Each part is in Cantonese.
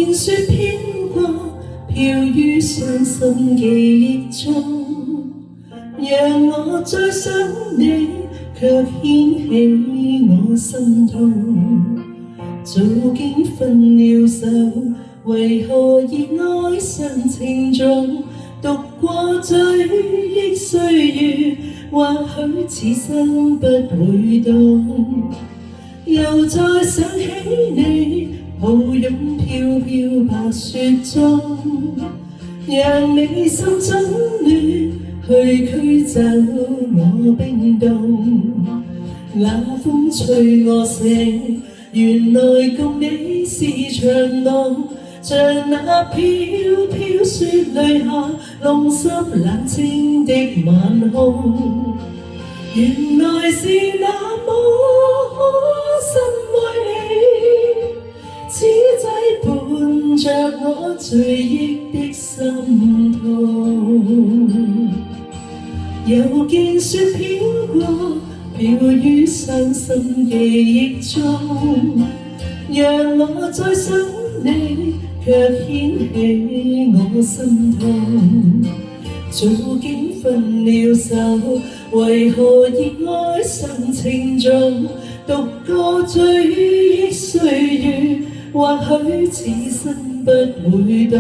見雪飄過，飄於傷心記憶中，讓我再想你，卻牽起我心痛。早經分了手，為何熱愛上情重？讀過追憶歲月，或許此生不會懂。又再想起你，抱擁飄飄白雪中，讓你心中暖，去驅走我冰凍。那風吹我醒，原來共你是場夢，像那飄飄雪淚下弄濕冷清的晚空。原來是那麼深愛你，此際伴着我追憶的心痛。又見雪飄過，飄於傷心記憶中，讓我再想你，卻牽起我心痛。早經分了手，為何熱愛上情重？讀過追憶歲月，或許此生不會懂。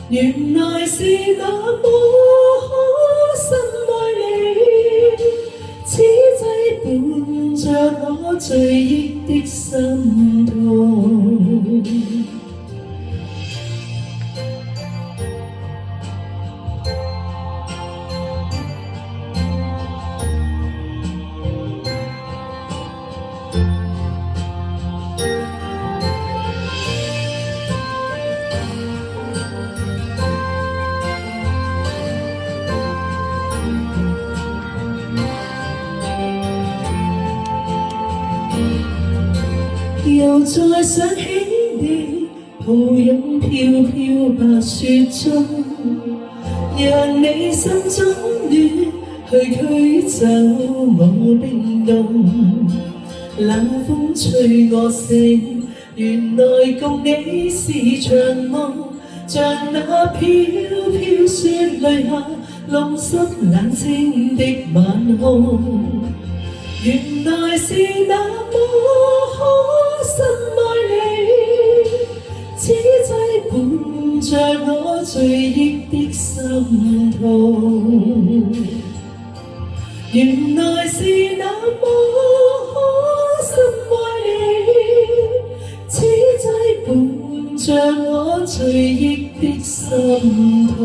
原來是那麼深愛你，此際伴着我追憶的心痛。又再想起你，抱擁飄飄白雪中，讓你心中暖，去驅走我冰凍。冷風吹我醒，原來共你是場夢，像那飄飄雪淚下弄濕冷清的晚空。原來是那麼深愛你，此際伴着我追憶的心痛。原來是那麼深愛你，此際伴着我追憶的心痛。